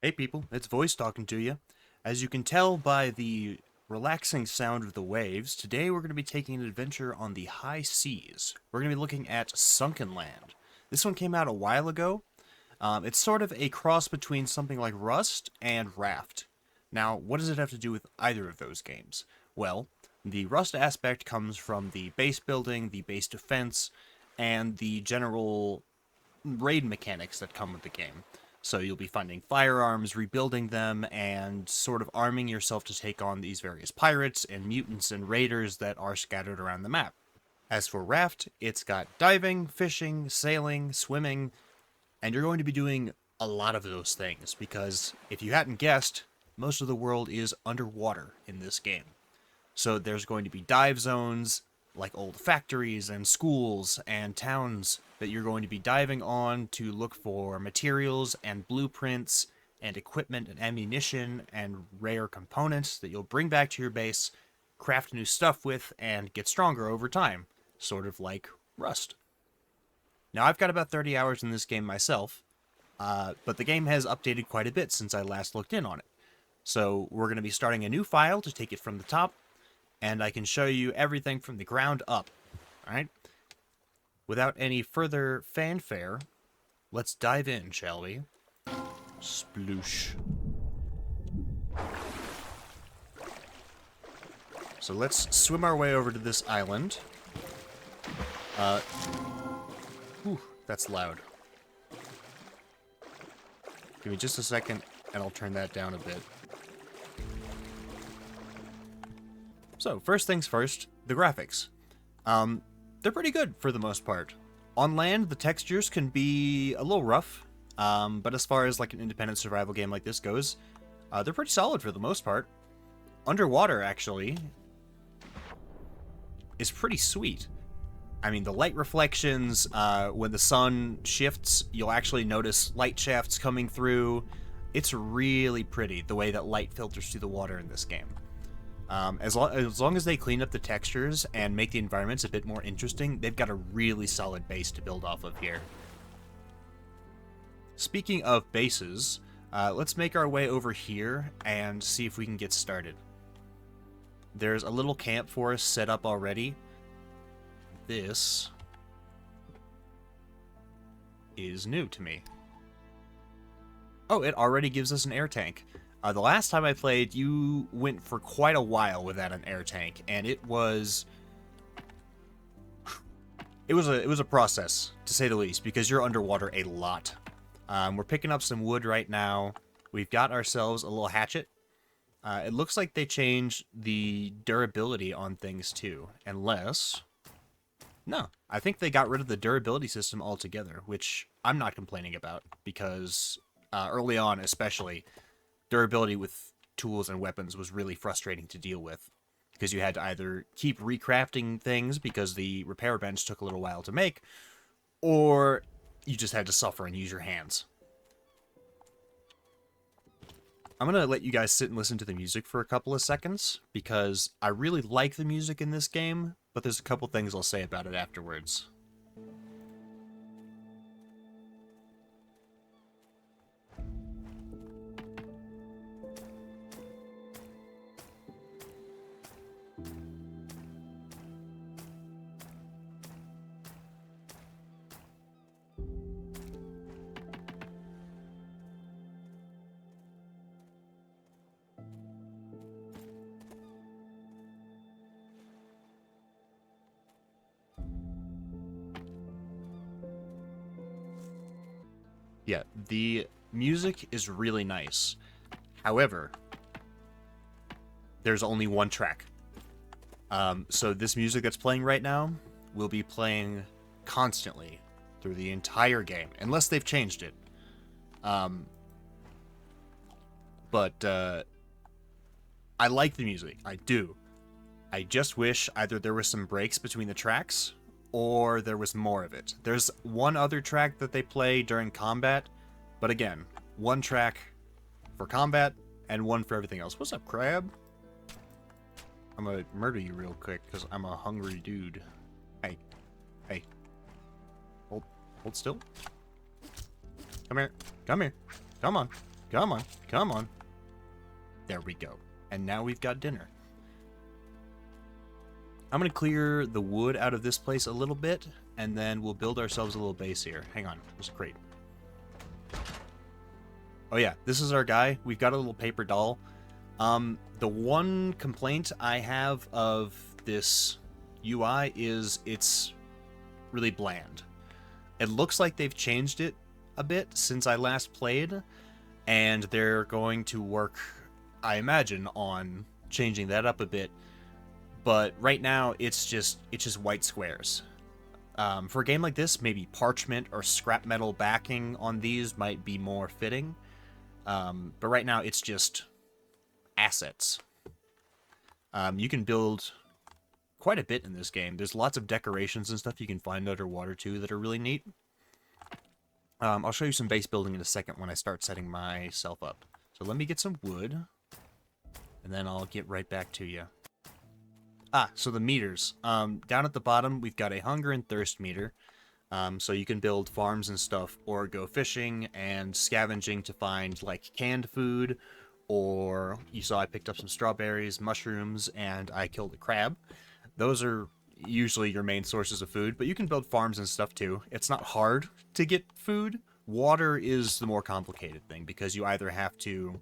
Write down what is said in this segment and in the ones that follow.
Hey people, it's Voice talking to you. As you can tell by the relaxing sound of the waves, today we're going to be taking an adventure on the high seas. We're going to be looking at Sunkenland. This one came out a while ago. It's sort of a cross between something like Rust and Raft. Now, what does it have to do with either of those games? Well, the Rust aspect comes from the base building, the base defense, and the general raid mechanics that come with the game. So you'll be finding firearms, rebuilding them, and sort of arming yourself to take on these various pirates and mutants and raiders that are scattered around the map. As for Raft, it's got diving, fishing, sailing, swimming, and you're going to be doing a lot of those things because if you hadn't guessed, most of the world is underwater in this game. So there's going to be dive zones, like old factories and schools and towns that you're going to be diving on to look for materials and blueprints and equipment and ammunition and rare components that you'll bring back to your base, craft new stuff with, and get stronger over time, sort of like Rust. Now, I've got about 30 hours in this game myself, but the game has updated quite a bit since I last looked in on it. So we're going to be starting a new file to take it from the top, and I can show you everything from the ground up. Alright? Without any further fanfare, let's dive in, shall we? Sploosh. So let's swim our way over to this island. Whew, that's loud. Give me just a second, and I'll turn that down a bit. So, first things first, the graphics. They're pretty good for the most part. On land, the textures can be a little rough, but as far as like an independent survival game like this goes, they're pretty solid for the most part. Underwater, actually, is pretty sweet. I mean, the light reflections, when the sun shifts, you'll actually notice light shafts coming through. It's really pretty, the way that light filters through the water in this game. As long as they clean up the textures and make the environments a bit more interesting, they've got a really solid base to build off of here. Speaking of bases, let's make our way over here and see if we can get started. There's a little camp for us set up already. This is new to me. Oh, it already gives us an air tank. The last time I played, you went for quite a while without an air tank, and it was a process, to say the least, because you're underwater a lot. We're picking up some wood right now. We've got ourselves a little hatchet. It looks like they changed the durability on things too, unless... No, I think they got rid of the durability system altogether, which I'm not complaining about, because early on especially, durability with tools and weapons was really frustrating to deal with, because you had to either keep recrafting things because the repair bench took a little while to make, or you just had to suffer and use your hands. I'm going to let you guys sit and listen to the music for a couple of seconds, because I really like the music in this game, but there's a couple things I'll say about it afterwards. Yeah, the music is really nice. However, there's only one track. So this music that's playing right now will be playing constantly through the entire game, unless they've changed it. But I like the music. I do. I just wish either there were some breaks between the tracks, or there was more of it. There's one other track that they play during combat, but again, one track for combat and one for everything else. What's up, crab? I'm gonna murder you real quick because I'm a hungry dude. Hey, hey, hold still. Come here, come on. Come on. Come on. There we go. And now we've got dinner. I'm going to clear the wood out of this place a little bit, and then we'll build ourselves a little base here. Hang on. There's a crate. Oh yeah, this is our guy. We've got a little paper doll. The one complaint I have of this UI is it's really bland. It looks like they've changed it a bit since I last played, and they're going to work, I imagine, on changing that up a bit. But right now, it's just white squares. For a game like this, maybe parchment or scrap metal backing on these might be more fitting. But right now, it's just assets. You can build quite a bit in this game. There's lots of decorations and stuff you can find underwater, too, that are really neat. I'll show you some base building in a second when I start setting myself up. So let me get some wood, and then I'll get right back to you. So the meters. Down at the bottom, we've got a hunger and thirst meter. So you can build farms and stuff, or go fishing and scavenging to find, like, canned food, or you saw I picked up some strawberries, mushrooms, and I killed a crab. Those are usually your main sources of food, but you can build farms and stuff too. It's not hard to get food. Water is the more complicated thing, because you either have to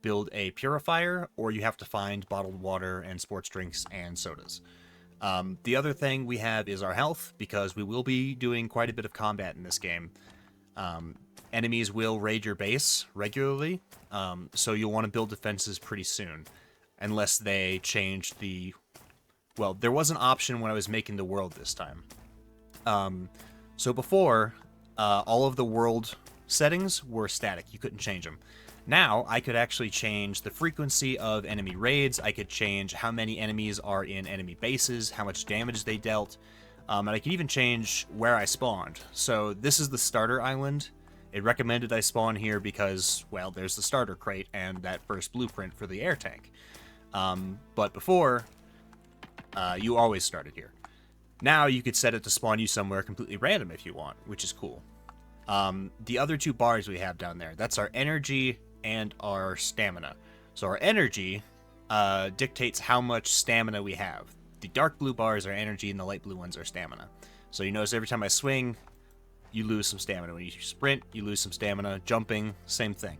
build a purifier, or you have to find bottled water and sports drinks and sodas. The other thing we have is our health, because we will be doing quite a bit of combat in this game. Enemies will raid your base regularly, so you'll want to build defenses pretty soon, unless they change the... Well, there was an option when I was making the world this time. So before, all of the world settings were static. You couldn't change them. Now, I could actually change the frequency of enemy raids. I could change how many enemies are in enemy bases, how much damage they dealt, and I could even change where I spawned. So this is the starter island. It recommended I spawn here because, well, there's the starter crate and that first blueprint for the air tank. But before, you always started here. Now you could set it to spawn you somewhere completely random if you want, which is cool. The other two bars we have down there, that's our energy and our stamina. So our energy dictates how much stamina we have. The dark blue bars are energy and the light blue ones are stamina. So you notice every time I swing, you lose some stamina. When you sprint, you lose some stamina. Jumping, same thing.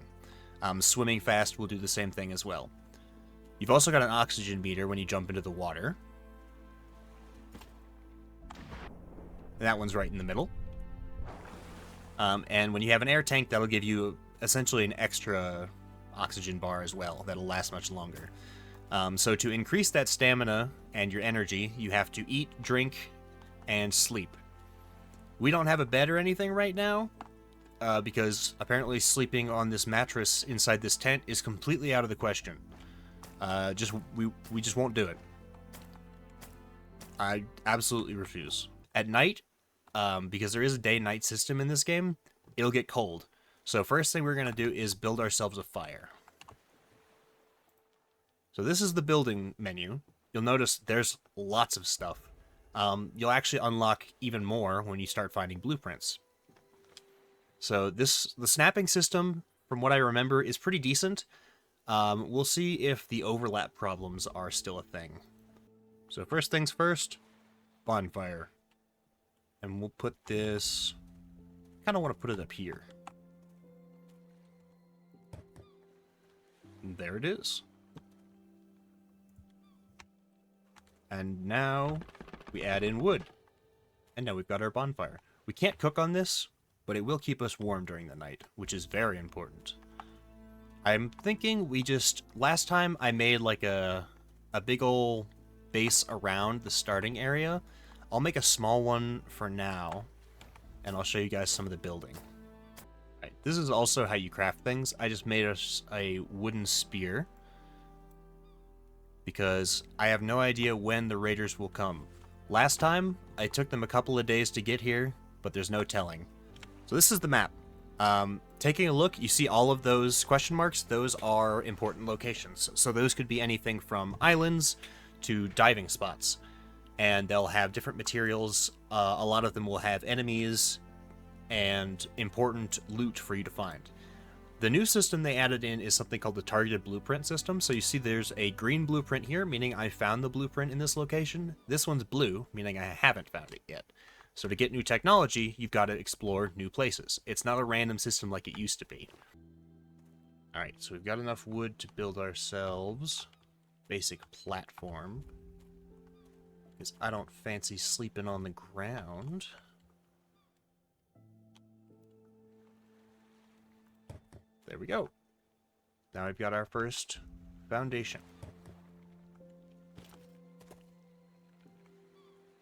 Swimming fast will do the same thing as well. You've also got an oxygen meter when you jump into the water. And that one's right in the middle. And when you have an air tank, that'll give you essentially an extra oxygen bar as well. That'll last much longer. So to increase that stamina and your energy, you have to eat, drink, and sleep. We don't have a bed or anything right now, because apparently sleeping on this mattress inside this tent is completely out of the question. We just won't do it. I absolutely refuse. At night, because there is a day-night system in this game, it'll get cold. So first thing we're going to do is build ourselves a fire. So this is the building menu. You'll notice there's lots of stuff. You'll actually unlock even more when you start finding blueprints. So the snapping system, from what I remember, is pretty decent. We'll see if the overlap problems are still a thing. So first things first, bonfire. And we'll put this... I kind of want to put it up here. And there it is. And now we add in wood. And now we've got our bonfire. We can't cook on this, but it will keep us warm during the night, which is very important. I'm thinking we just... Last time I made like a big ol' base around the starting area. I'll make a small one for now, and I'll show you guys some of the building. Right, this is also how you craft things. I just made us a wooden spear, because I have no idea when the raiders will come. Last time, I took them a couple of days to get here, but there's no telling. So this is the map. Taking a look, you see all of those question marks. Those are important locations. So those could be anything from islands to diving spots. And they'll have different materials. A lot of them will have enemies and important loot for you to find. The new system they added in is something called the targeted blueprint system. So you see there's a green blueprint here, meaning I found the blueprint in this location. This one's blue, meaning I haven't found it yet. So to get new technology, you've got to explore new places. It's not a random system like it used to be. Alright, so we've got enough wood to build ourselves basic platform. Because I don't fancy sleeping on the ground. There we go. Now we've got our first foundation.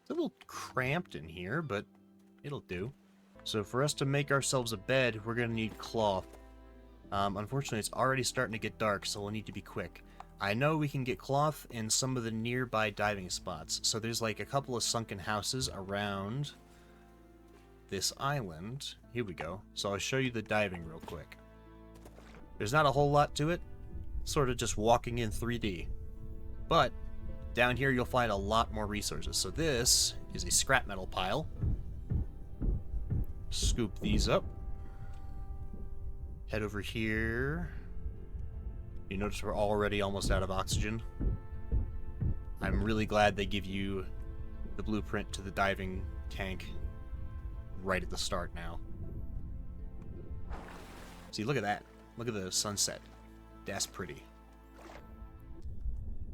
It's a little cramped in here, but it'll do. So for us to make ourselves a bed, we're going to need cloth. Unfortunately, it's already starting to get dark, so we'll need to be quick. I know we can get cloth in some of the nearby diving spots. So there's like a couple of sunken houses around this island. Here we go. So I'll show you the diving real quick. There's not a whole lot to it. Sort of just walking in 3D. But down here you'll find a lot more resources. So this is a scrap metal pile. Scoop these up. Head over here. You notice we're already almost out of oxygen. I'm really glad they give you the blueprint to the diving tank right at the start now. See, look at that. Look at the sunset. That's pretty.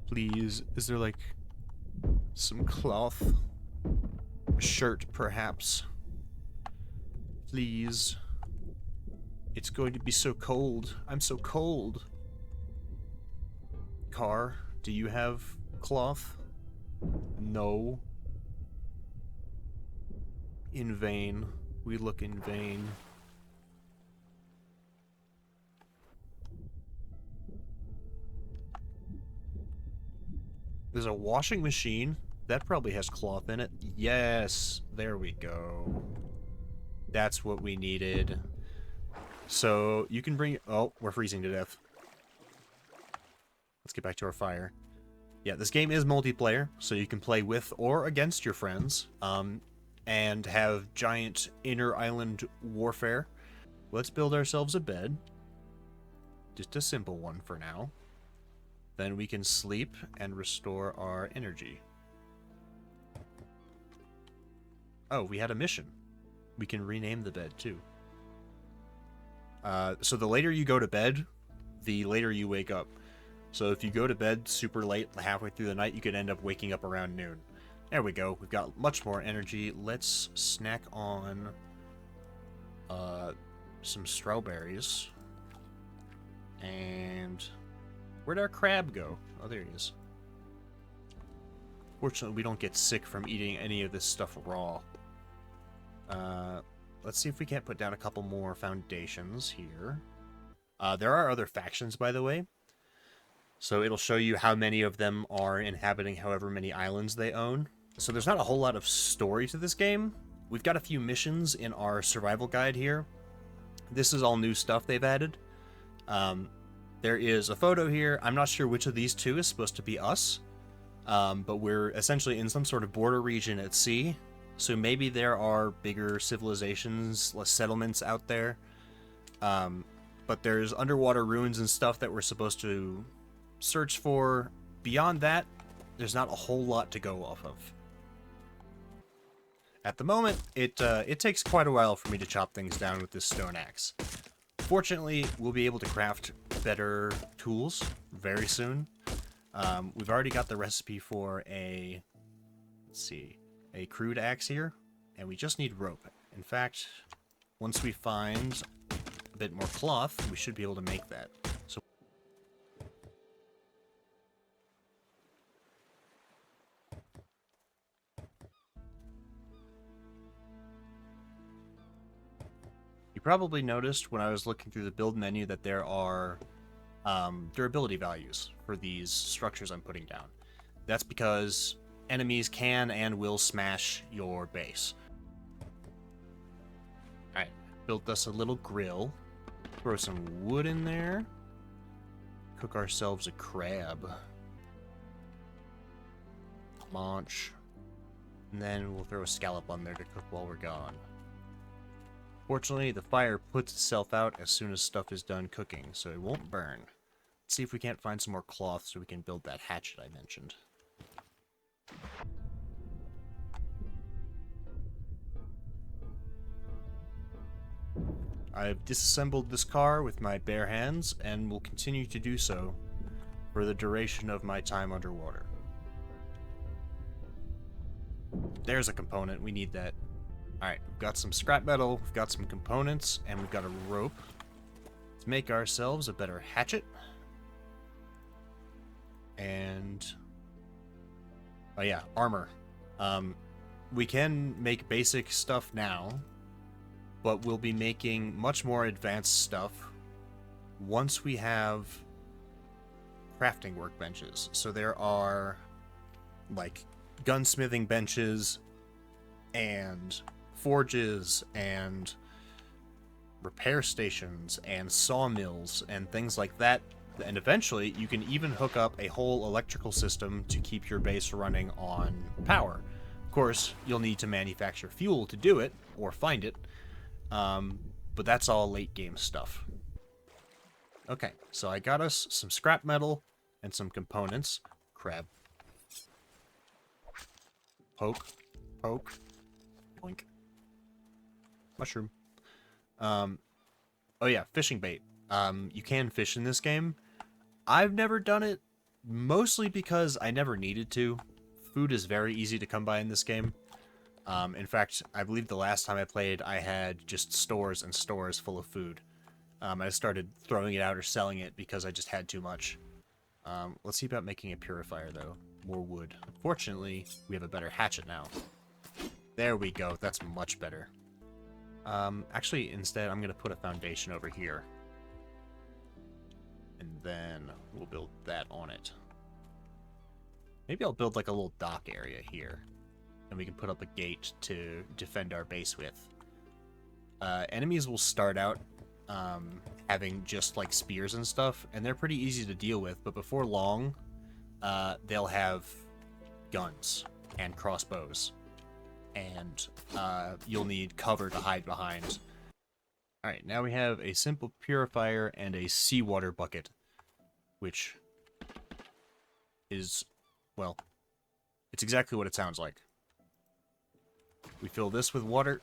Please, is there like some cloth? A shirt, perhaps? Please. It's going to be so cold. I'm so cold. Car, do you have cloth? No. In vain. We look in vain. There's a washing machine. That probably has cloth in it. Yes, there we go. That's what we needed. So, you can bring... Oh, we're freezing to death. Let's get back to our fire. Yeah, this game is multiplayer, so you can play with or against your friends, and have giant inter-island warfare. Let's build ourselves a bed. Just a simple one for now. Then we can sleep and restore our energy. Oh, we had a mission. We can rename the bed, too. So the later you go to bed, the later you wake up. So if you go to bed super late, halfway through the night, you could end up waking up around noon. There we go. We've got much more energy. Let's snack on some strawberries. And where'd our crab go? Oh, there he is. Fortunately, we don't get sick from eating any of this stuff raw. Let's see if we can't put down a couple more foundations here. There are other factions, by the way. So it'll show you how many of them are inhabiting however many islands they own. So there's not a whole lot of story to this game. We've got a few missions in our survival guide here. This is all new stuff they've added. There is a photo here. I'm not sure which of these two is supposed to be us. But we're essentially in some sort of border region at sea. So maybe there are bigger civilizations, less settlements out there. But there's underwater ruins and stuff that we're supposed to search for. Beyond that, there's not a whole lot to go off of. At the moment, it takes quite a while for me to chop things down with this stone axe. Fortunately, we'll be able to craft better tools very soon. We've already got the recipe for a, let's see, a crude axe here, and we just need rope. In fact, once we find a bit more cloth, we should be able to make that. So you probably noticed when I was looking through the build menu that there are durability values for these structures I'm putting down. That's because enemies can and will smash your base. Alright, built us a little grill. Throw some wood in there. Cook ourselves a crab. Launch. And then we'll throw a scallop on there to cook while we're gone. Fortunately, the fire puts itself out as soon as stuff is done cooking, so it won't burn. Let's see if we can't find some more cloth so we can build that hatchet I mentioned. I've disassembled this car with my bare hands, and will continue to do so for the duration of my time underwater. There's a component, we need that. Alright, we've got some scrap metal, we've got some components, and we've got a rope. Let's make ourselves a better hatchet. And... oh yeah, armor. We can make basic stuff now, but we'll be making much more advanced stuff once we have crafting workbenches. So there are, like, gunsmithing benches, and forges, and repair stations, and sawmills, and things like that. And eventually, you can even hook up a whole electrical system to keep your base running on power. Of course, you'll need to manufacture fuel to do it, or find it, but that's all late-game stuff. Okay, so I got us some scrap metal and some components. Crab. Poke. Poke. Boink. Mushroom. Oh yeah, fishing bait. You can fish in this game. I've never done it, mostly because I never needed to. Food is very easy to come by in this game. In fact, I believe the last time I played, I had just stores and stores full of food. I started throwing it out or selling it because I just had too much. Let's see about making a purifier, though. More wood. Fortunately, we have a better hatchet now. There we go. That's much better. Actually, instead, I'm going to put a foundation over here. And then we'll build that on it. Maybe I'll build like a little dock area here. And we can put up a gate to defend our base with. Enemies will start out having just like spears and stuff, and they're pretty easy to deal with, but before long, they'll have guns and crossbows. And you'll need cover to hide behind. Alright, now we have a simple purifier and a seawater bucket, which is, well, it's exactly what it sounds like. We fill this with water,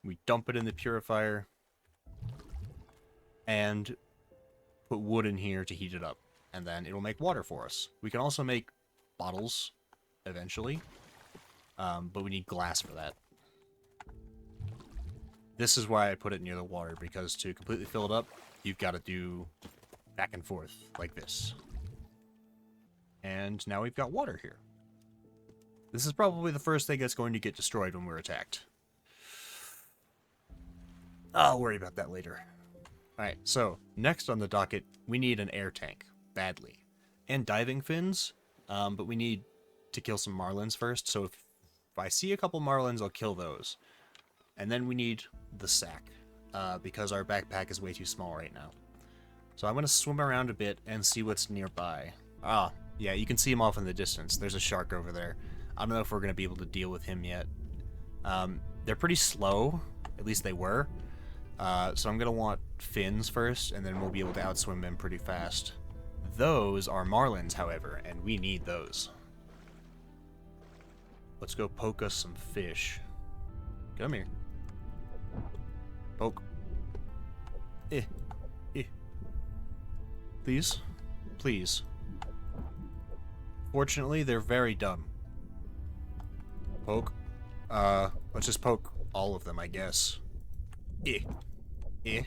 we dump it in the purifier, and put wood in here to heat it up, and then it'll make water for us. We can also make bottles, eventually, but we need glass for that. This is why I put it near the water, because to completely fill it up, you've got to do back and forth, like this. And now we've got water here. This is probably the first thing that's going to get destroyed when we're attacked. I'll worry about that later. Alright, so, next on the docket, we need an air tank, badly. And diving fins, but we need to kill some marlins first, so if I see a couple marlins, I'll kill those. And then we need the sack, because our backpack is way too small right now. So I'm going to swim around a bit and see what's nearby. Ah, yeah, you can see him off in the distance. There's a shark over there. I don't know if we're going to be able to deal with him yet. They're pretty slow, at least they were. So I'm going to want fins first, and then we'll be able to outswim them pretty fast. Those are marlins, however, and we need those. Let's go poke us some fish. Come here. Poke. Eh. Eh. Please. Please. Fortunately, they're very dumb. Poke. Let's just poke all of them, I guess. Eh. Eh.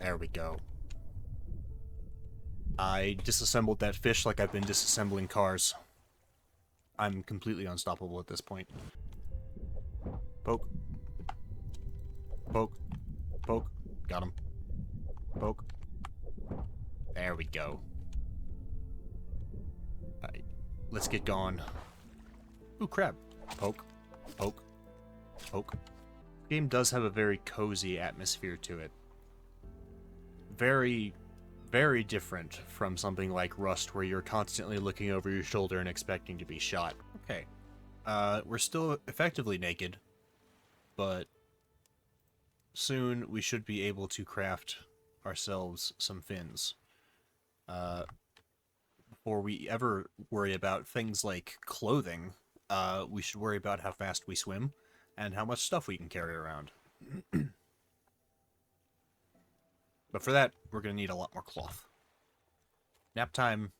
There we go. I disassembled that fish like I've been disassembling cars. I'm completely unstoppable at this point. Poke. Poke. Poke. Got him. Poke. There we go. Alright. Let's get going. Ooh, crab. Poke. Poke. Poke. The game does have a very cozy atmosphere to it. Very, very different from something like Rust, where you're constantly looking over your shoulder and expecting to be shot. Okay. We're still effectively naked. but soon we should be able to craft ourselves some fins. Before we ever worry about things like clothing, we should worry about how fast we swim and how much stuff we can carry around. But for that, we're going to need a lot more cloth. Nap time,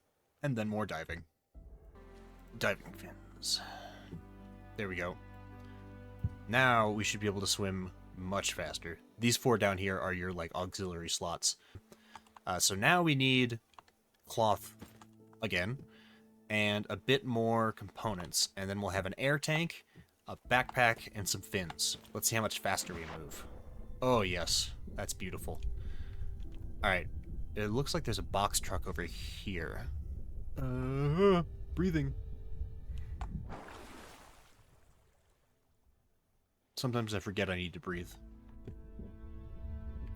and then more diving. Diving fins. There we go. Now we should be able to swim much faster. These 4 down here are your, like, auxiliary slots. So now we need cloth again, and a bit more components, and then we'll have an air tank, a backpack, and some fins. Let's see how much faster we move. Oh, yes. That's beautiful. Alright. It looks like there's a box truck over here. Breathing. Sometimes I forget I need to breathe.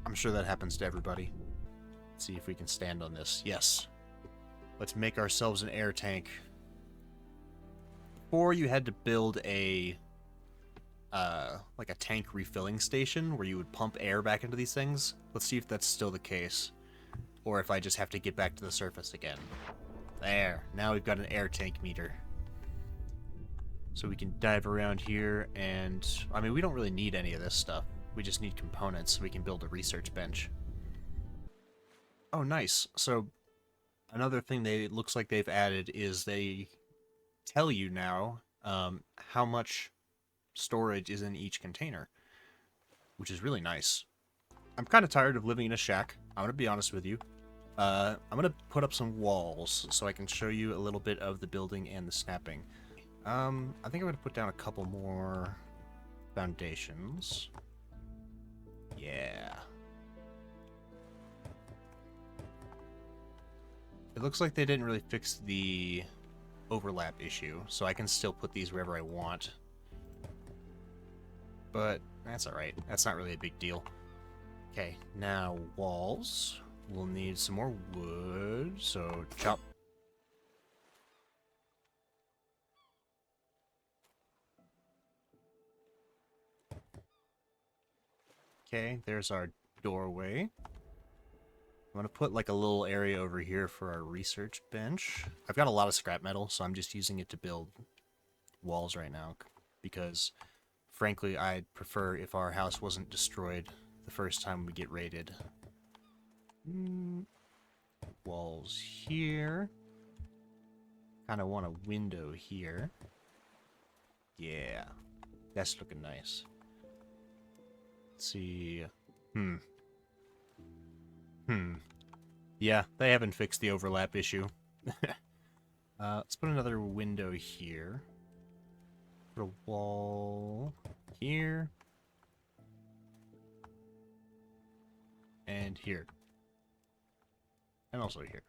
I'm sure that happens to everybody. Let's see if we can stand on this. Yes. Let's make ourselves an air tank. Before, you had to build a like a tank refilling station where you would pump air back into these things. Let's see if that's still the case, or if I just have to get back to the surface again. There. Now we've got an air tank meter. So we can dive around here, and I mean, we don't really need any of this stuff. We just need components so we can build a research bench. Oh, nice. So another thing it looks like they've added is they tell you now how much storage is in each container, which is really nice. I'm kind of tired of living in a shack. I'm going to be honest with you. I'm going to put up some walls so I can show you a little bit of the building and the snapping. I think I'm going to put down a couple more foundations. Yeah. It looks like they didn't really fix the overlap issue, so I can still put these wherever I want. But that's alright. That's not really a big deal. Okay, now walls. We'll need some more wood, so chop. Okay, there's our doorway. I'm going to put like a little area over here for our research bench. I've got a lot of scrap metal, so I'm just using it to build walls right now. Because, frankly, I'd prefer if our house wasn't destroyed the first time we get raided. Walls here. Kind of want a window here. Yeah. That's looking nice. Let's see. Yeah, they haven't fixed the overlap issue. Let's put another window here. Put a wall here. And here. And also here.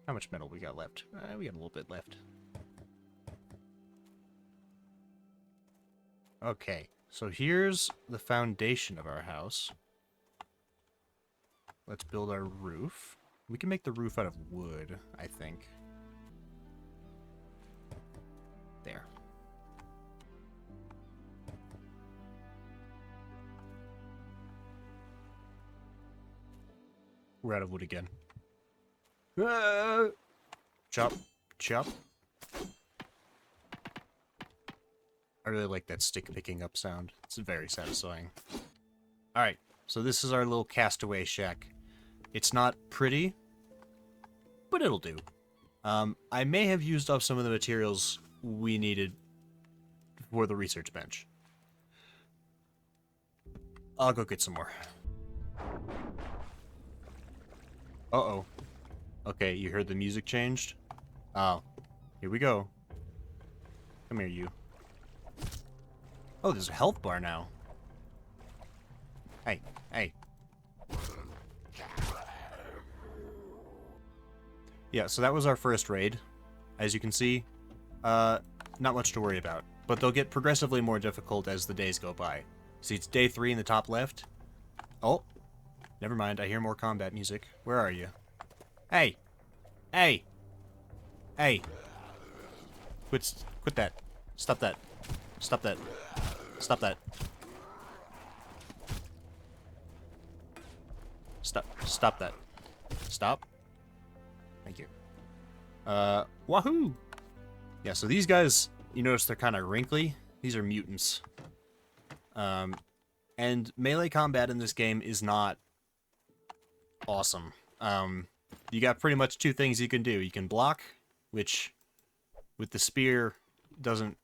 How much metal we got left? We got a little bit left. Okay, so here's the foundation of our house. Let's build our roof. We can make the roof out of wood, I think. There. We're out of wood again. Chop, chop. I really like that stick picking up sound. It's very satisfying. Alright, so this is our little castaway shack. It's not pretty, but it'll do. I may have used up some of the materials we needed for the research bench. I'll go get some more. Uh-oh. Okay, you heard the music changed? Oh. Here we go. Come here, you. Oh, there's a health bar now. Hey, hey. Yeah, so that was our first raid. As you can see, not much to worry about. But they'll get progressively more difficult as the days go by. See, it's day 3 in the top left. Oh, never mind. I hear more combat music. Where are you? Hey! Hey! Hey! Quit that. Stop that. Stop that. Stop that. Stop that. Stop. Thank you. Wahoo! Yeah, so these guys, you notice they're kind of wrinkly. These are mutants. And melee combat in this game is not awesome. You got pretty much two things you can do. You can block, which with the spear doesn't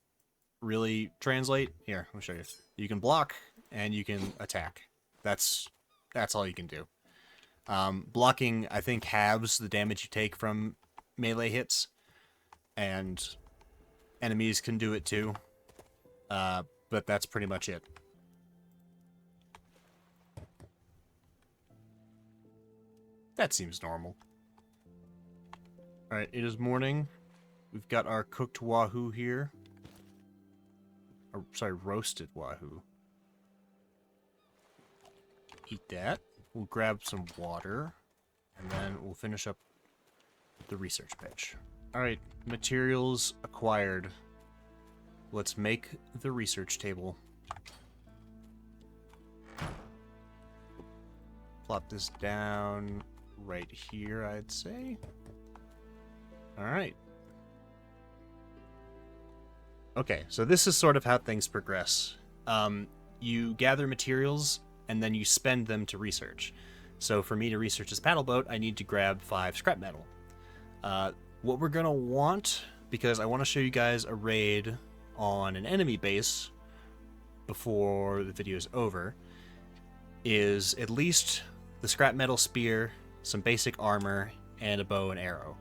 really translate. Here, I'll show you. You can block and you can attack. That's all you can do. Blocking, I think, halves the damage you take from melee hits, and enemies can do it too. But that's pretty much it. That seems normal. Alright, it is morning. We've got our cooked wahoo here. Or, sorry, roasted wahoo. Eat that. We'll grab some water, and then we'll finish up the research pitch. Alright, materials acquired. Let's make the research table. Plop this down right here, I'd say. Alright. Okay, so this is sort of how things progress. You gather materials, and then you spend them to research. So for me to research this paddle boat, I need to grab 5 scrap metal. What we're going to want, because I want to show you guys a raid on an enemy base before the video is over, is at least the scrap metal spear, some basic armor, and a bow and arrow.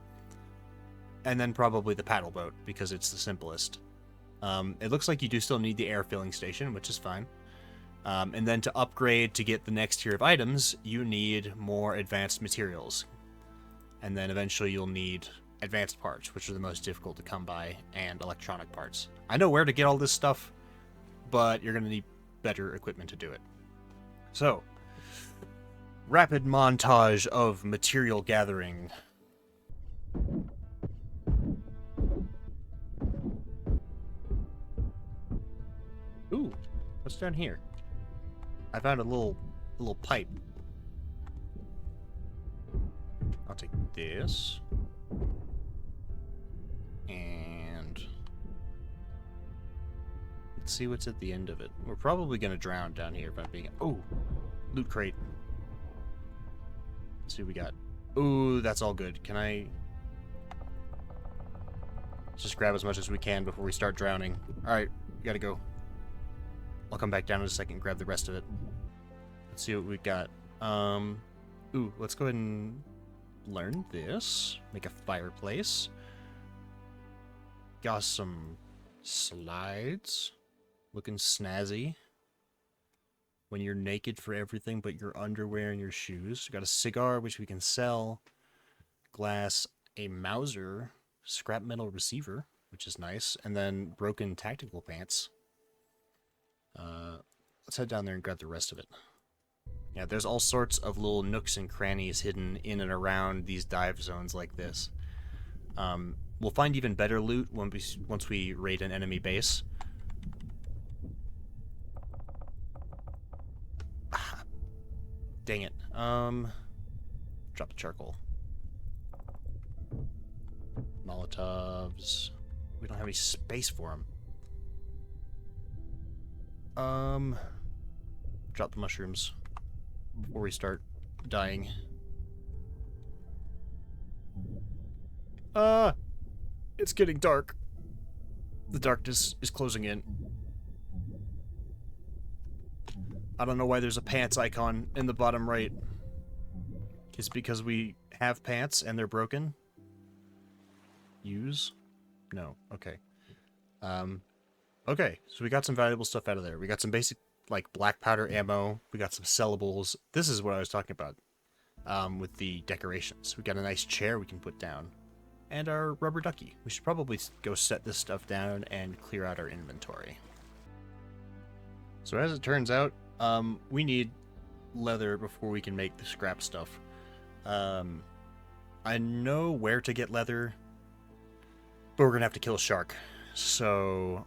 And then probably the paddle boat, because it's the simplest. It looks like you do still need the air filling station, which is fine. And then to upgrade to get the next tier of items, you need more advanced materials. And then eventually you'll need advanced parts, which are the most difficult to come by, and electronic parts. I know where to get all this stuff, but you're going to need better equipment to do it. So, rapid montage of material gathering. Ooh, what's down here? I found a little pipe. I'll take this. And let's see what's at the end of it. We're probably gonna drown down here if I'm being... Oh! Loot crate. Let's see what we got. Ooh, that's all good. Can I... Let's just grab as much as we can before we start drowning. Alright, we gotta go. I'll come back down in a second and grab the rest of it. Let's see what we got. Ooh, let's go ahead and learn this. Make a fireplace. Got some slides. Looking snazzy. When you're naked for everything but your underwear and your shoes. Got a cigar, which we can sell. Glass, a Mauser, scrap metal receiver, which is nice. And then broken tactical pants. Let's head down there and grab the rest of it. Yeah, there's all sorts of little nooks and crannies hidden in and around these dive zones like this. We'll find even better loot once we raid an enemy base. Ah, dang it. Drop the charcoal. Molotovs. We don't have any space for them. Drop the mushrooms before we start dying. It's getting dark. The darkness is closing in. I don't know why there's a pants icon in the bottom right. Is it because we have pants and they're broken? Use? No. Okay. Okay, so we got some valuable stuff out of there. We got some basic, like, black powder ammo. We got some sellables. This is what I was talking about with the decorations. We got a nice chair we can put down. And our rubber ducky. We should probably go set this stuff down and clear out our inventory. So as it turns out, we need leather before we can make the scrap stuff. I know where to get leather, but we're going to have to kill a shark. So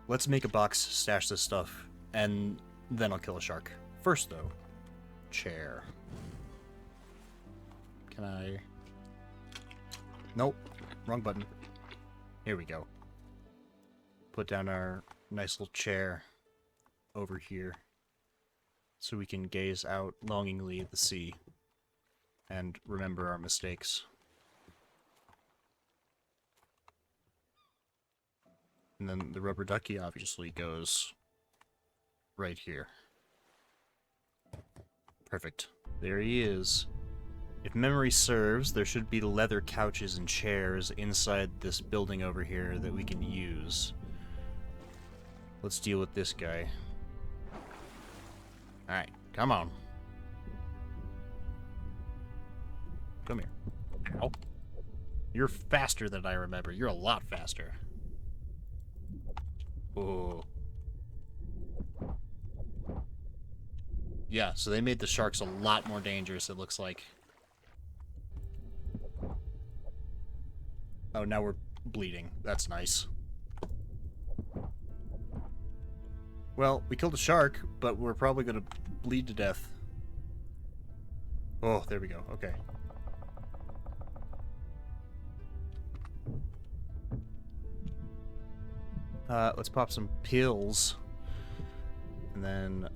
Let's make a box, stash this stuff, and then I'll kill a shark. First, though, chair. Can I... Nope. Wrong button. Here we go. Put down our nice little chair over here so we can gaze out longingly at the sea and remember our mistakes. And then the rubber ducky obviously goes right here. Perfect. There he is. If memory serves, there should be leather couches and chairs inside this building over here that we can use. Let's deal with this guy. Alright, come on. Come here. Ow. You're faster than I remember. You're a lot faster. Oh. Yeah, so they made the sharks a lot more dangerous, it looks like. Oh, now we're bleeding. That's nice. Well, we killed a shark, but we're probably going to bleed to death. Oh, there we go. Okay. Let's pop some pills. And then...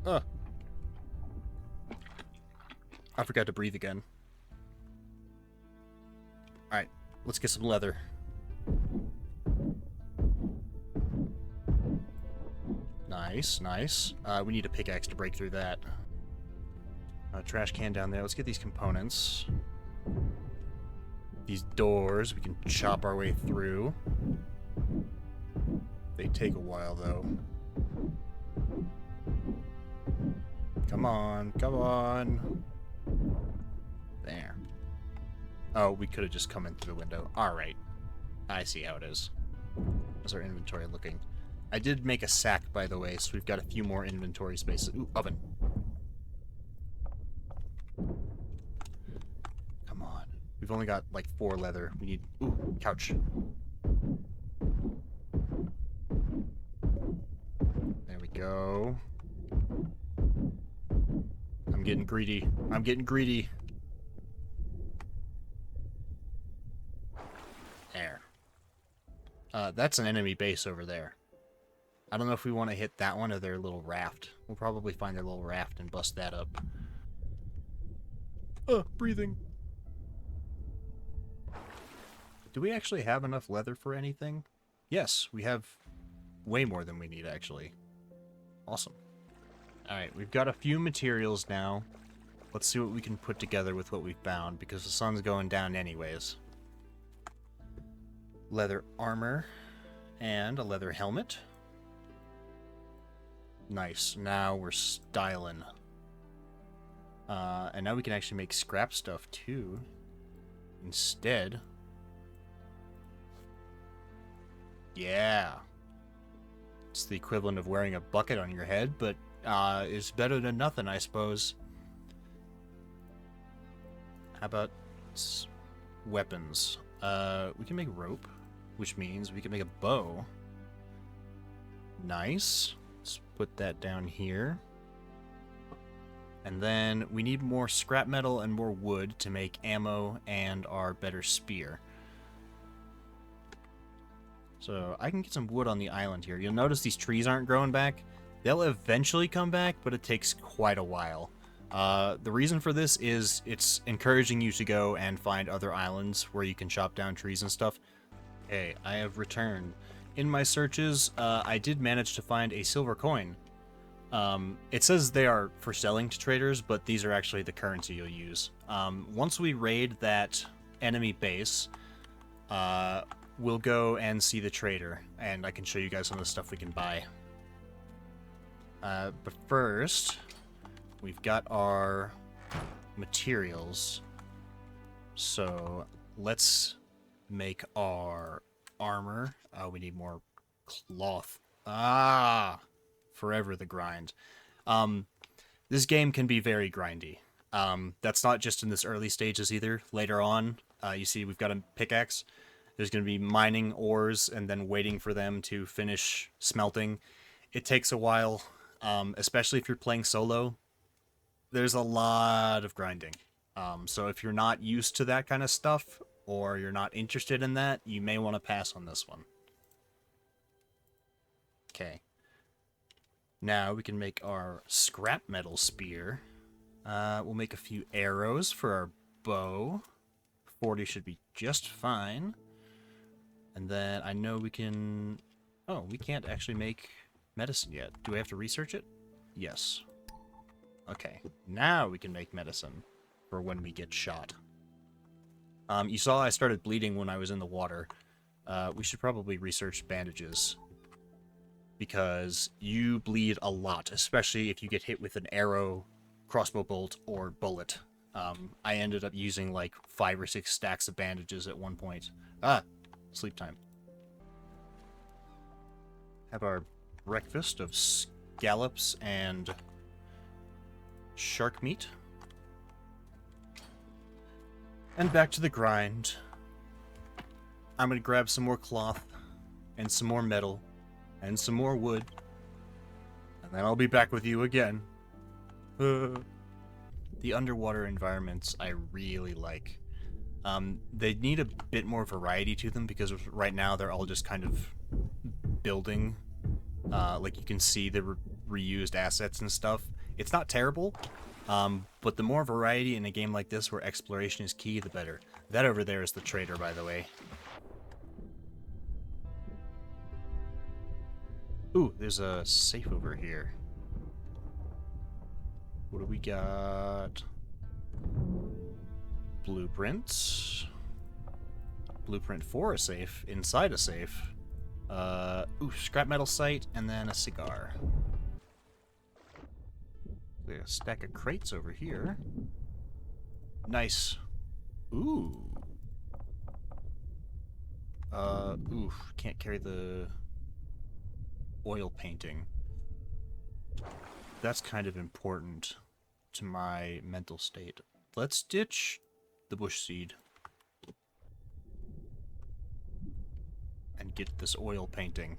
I forgot to breathe again. Alright, let's get some leather. Nice, nice. We need a pickaxe to break through that. Trash can down there. Let's get these components. These doors we can chop our way through. They take a while, though. Come on, come on. There. Oh, we could have just come in through the window. Alright. I see how it is. How's our inventory looking? I did make a sack, by the way, so we've got a few more inventory spaces. Ooh, oven. Come on. We've only got, like, 4 leather. We need... Ooh, couch. There we go. I'm getting greedy. I'm getting greedy. There. That's an enemy base over there. I don't know if we want to hit that one or their little raft. We'll probably find their little raft and bust that up. Breathing. Do we actually have enough leather for anything? Yes, we have way more than we need, actually. Awesome. Alright, we've got a few materials now. Let's see what we can put together with what we found, because the sun's going down anyways. Leather armor and a leather helmet. Nice. Now we're styling. And now we can actually make scrap stuff too. Instead. Yeah. It's the equivalent of wearing a bucket on your head, but it's better than nothing, I suppose. How about weapons? We can make rope, which means we can make a bow. Nice. Let's put that down here. And then we need more scrap metal and more wood to make ammo and our better spear. So I can get some wood on the island here. You'll notice these trees aren't growing back. They'll eventually come back, but it takes quite a while. The reason for this is it's encouraging you to go and find other islands where you can chop down trees and stuff. Okay, I have returned. In my searches, I did manage to find a silver coin. It says they are for selling to traders, but these are actually the currency you'll use. Once we raid that enemy base, we'll go and see the trader, and I can show you guys some of the stuff we can buy. But first, we've got our materials. So let's make our armor. We need more cloth. Forever the grind. This game can be very grindy. That's not just in this early stages either. Later on, you see we've got a pickaxe, There's going to be mining ores and then waiting for them to finish smelting. It takes a while, especially if you're playing solo. There's a lot of grinding. So if you're not used to that kind of stuff, or you're not interested in that, you may want to pass on this one. Okay. Now we can make our scrap metal spear. We'll make a few arrows for our bow. 40 should be just fine. And then I know we can... Oh, we can't actually make medicine yet. Do we have to research it? Yes. Okay, now we can make medicine for when we get shot. You saw I started bleeding when I was in the water. We should probably research bandages, because you bleed a lot, especially if you get hit with an arrow, crossbow bolt, or bullet. I ended up using like 5 or 6 stacks of bandages at one point. Sleep time. Have our breakfast of scallops and shark meat. And back to the grind. I'm gonna grab some more cloth, and some more metal, and some more wood, and then I'll be back with you again. The underwater environments I really like. They need a bit more variety to them, because right now they're all just kind of building. Like you can see the reused assets and stuff. It's not terrible, but the more variety in a game like this where exploration is key, the better. That over there is the trader, by the way. Ooh, there's a safe over here. What do we got? Blueprints. Blueprint for a safe, inside a safe. Ooh, scrap metal sight, and then a cigar. There's a stack of crates over here. Nice. Ooh. Oof, can't carry the oil painting. That's kind of important to my mental state. Let's ditch the bush seed and get this oil painting.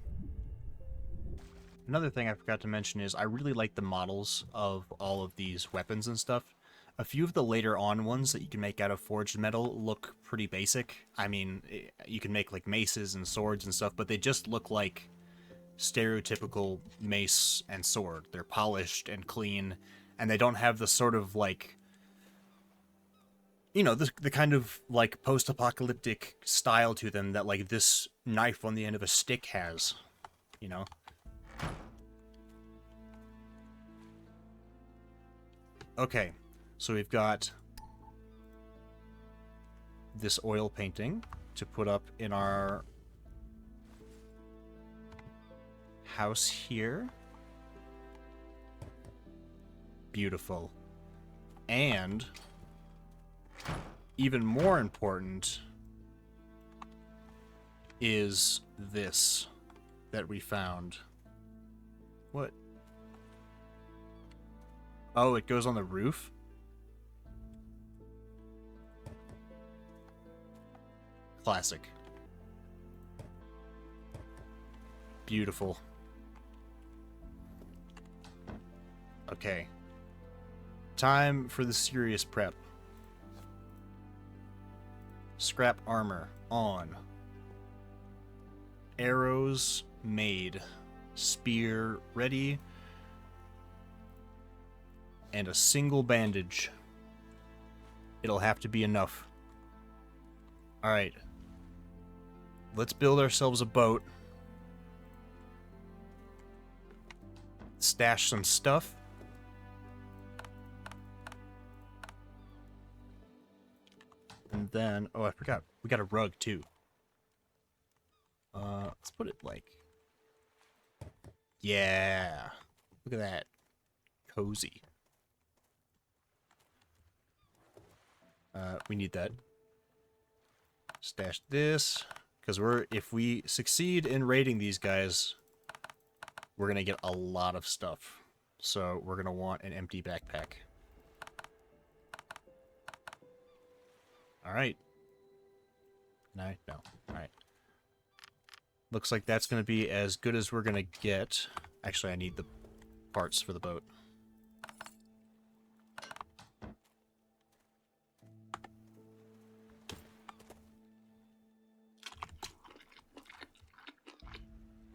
Another thing I forgot to mention is I really like the models of all of these weapons and stuff. A few of the later on ones that you can make out of forged metal look pretty basic. I mean, you can make like maces and swords and stuff, but they just look like stereotypical mace and sword. They're polished and clean, and they don't have the sort of like, you know, the kind of like post-apocalyptic style to them that like this knife on the end of a stick has, you know? Okay, so we've got this oil painting to put up in our house here. Beautiful. And even more important is this that we found. What? Oh, it goes on the roof? Classic. Beautiful. Okay. Time for the serious prep. Scrap armor on. Arrows made. Spear ready. And a single bandage. It'll have to be enough. Alright. Let's build ourselves a boat. Stash some stuff. And then, oh, I forgot. We got a rug, too. Let's put it like... Yeah. Look at that. Cozy. We need that. Stash this. Because if we succeed in raiding these guys, we're going to get a lot of stuff. So we're going to want an empty backpack. Alright. No? No. Alright. Looks like that's going to be as good as we're going to get. Actually, I need the parts for the boat.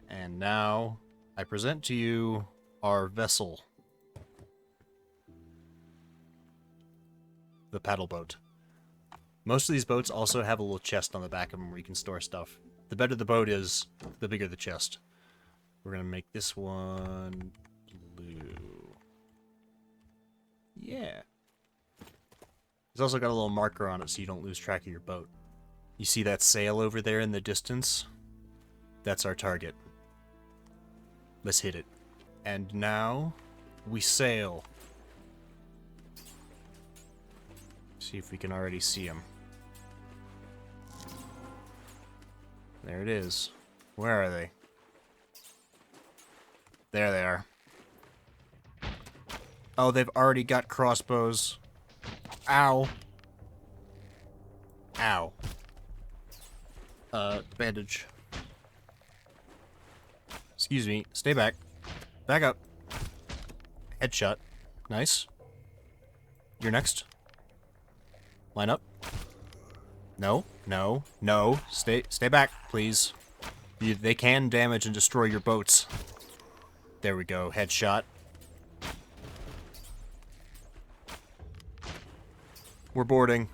And now, I present to you our vessel. The paddle boat. Most of these boats also have a little chest on the back of them where you can store stuff. The better the boat is, the bigger the chest. We're going to make this one blue. Yeah. It's also got a little marker on it so you don't lose track of your boat. You see that sail over there in the distance? That's our target. Let's hit it. And now, we sail. See if we can already see him. There it is. Where are they? There they are. Oh, they've already got crossbows. Ow. Ow. Bandage. Excuse me. Stay back. Back up. Headshot. Nice. You're next. Line up. No, no, no. Stay back, please. They can damage and destroy your boats. There we go. Headshot. We're boarding.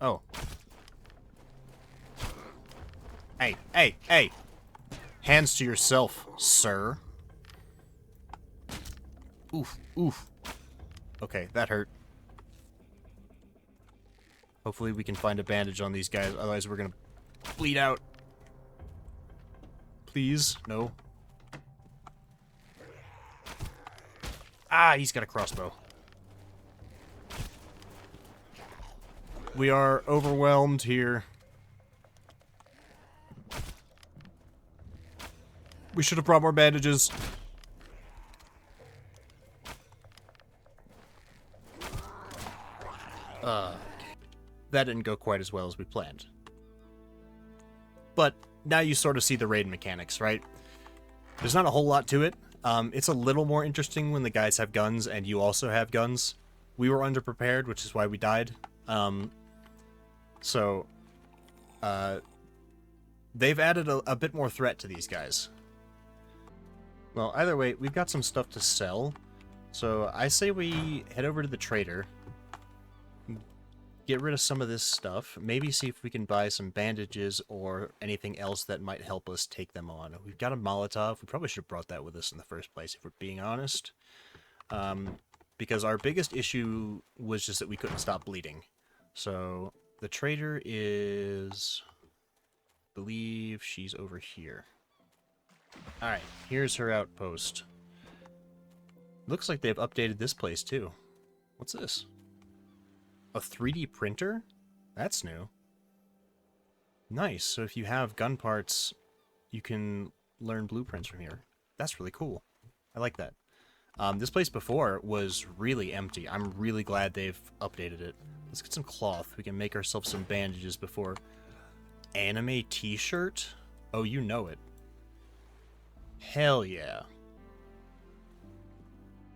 Oh. Hey, hey, hey! Hands to yourself, sir. Oof, oof. Okay, that hurt. Hopefully we can find a bandage on these guys, otherwise we're gonna bleed out. Please? No. Ah, he's got a crossbow. We are overwhelmed here. We should have brought more bandages. That didn't go quite as well as we planned. But now you sort of see the raid mechanics, right? There's not a whole lot to it. It's a little more interesting when the guys have guns and you also have guns. We were underprepared, which is why we died. They've added a bit more threat to these guys. Well, either way, we've got some stuff to sell. So I say we head over to the trader, get rid of some of this stuff, maybe see if we can buy some bandages or anything else that might help us take them on. We've got a Molotov. We probably should have brought that with us in the first place, if we're being honest. Because our biggest issue was just that we couldn't stop bleeding. So the trader is... I believe she's over here. Alright, here's her outpost. Looks like they've updated this place too. What's this? A 3D printer? That's new. Nice, so if you have gun parts, you can learn blueprints from here. That's really cool. I like that. This place before was really empty. I'm really glad they've updated it. Let's get some cloth. We can make ourselves some bandages before... Anime t-shirt? Oh, you know it. Hell yeah.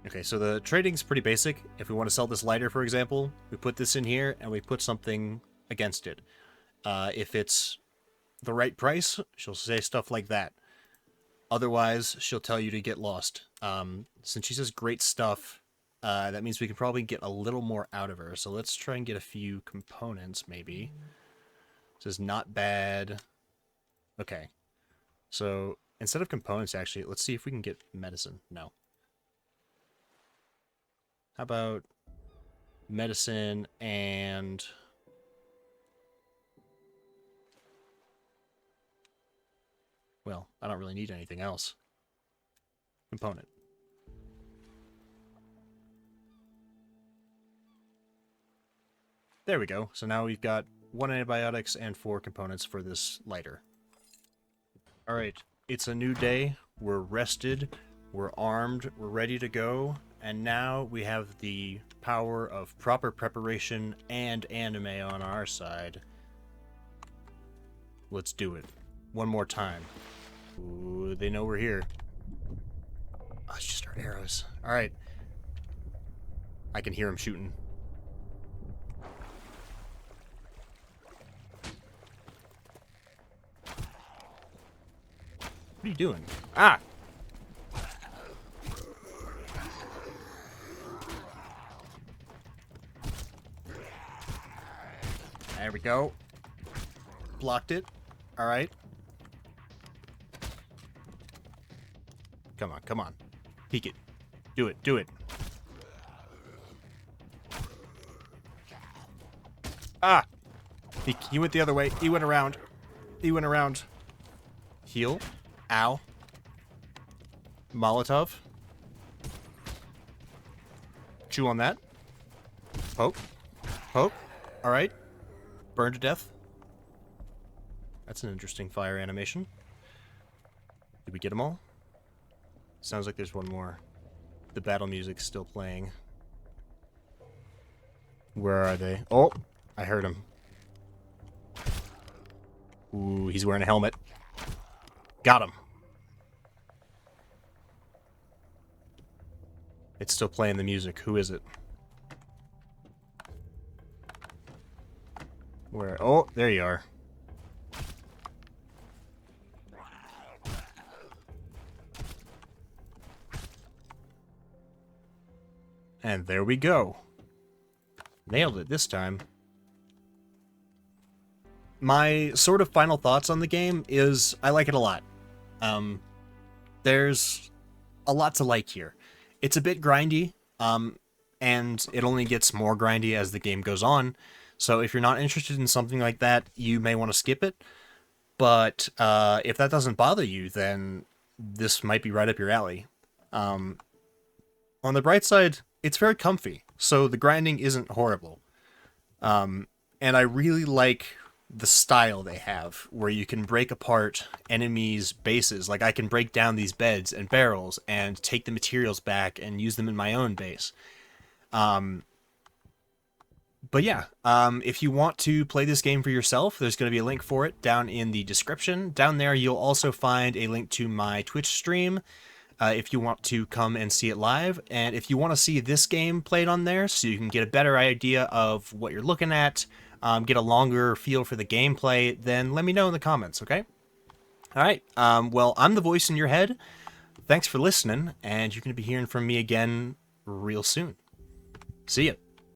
Okay, so the trading's pretty basic. If we want to sell this lighter, for example, we put this in here and we put something against it. If it's the right price, she'll say stuff like that. Otherwise, she'll tell you to get lost. Since she says great stuff, that means we can probably get a little more out of her. So let's try and get a few components, maybe. This is not bad. Okay. So, instead of components, actually, let's see if we can get medicine. No. How about medicine and... Well, I don't really need anything else. Component. There we go. So now we've got 1 antibiotics and 4 components for this lighter. Alright, it's a new day. We're rested. We're armed. We're ready to go. And now we have the power of proper preparation and anime on our side. Let's do it. One more time. Ooh, they know we're here. Oh, it's just our arrows. Alright. I can hear him shooting. What are you doing? Ah! There we go. Blocked it. Alright. Come on, come on. Peek it. Do it, do it. Ah! He went the other way. He went around. He went around. Heal. Ow. Molotov. Chew on that. Poke. Poke. Alright. Burn to death. That's an interesting fire animation. Did we get them all? Sounds like there's one more. The battle music's still playing. Where are they? Oh! I heard him. Ooh, he's wearing a helmet. Got him. It's still playing the music. Who is it? Where? Oh, there you are. And there we go. Nailed it this time. My sort of final thoughts on the game is I like it a lot. There's a lot to like here. It's a bit grindy, and it only gets more grindy as the game goes on. So if you're not interested in something like that, you may want to skip it. But if that doesn't bother you, then this might be right up your alley. On the bright side, it's very comfy, so the grinding isn't horrible. And I really like the style they have, where you can break apart enemies' bases. Like, I can break down these beds and barrels and take the materials back and use them in my own base. But yeah, if you want to play this game for yourself, there's going to be a link for it down in the description. Down there, you'll also find a link to my Twitch stream, if you want to come and see it live. And if you want to see this game played on there, so you can get a better idea of what you're looking at, get a longer feel for the gameplay, then let me know in the comments, okay? Alright, well, I'm the voice in your head. Thanks for listening, and you're going to be hearing from me again real soon. See ya.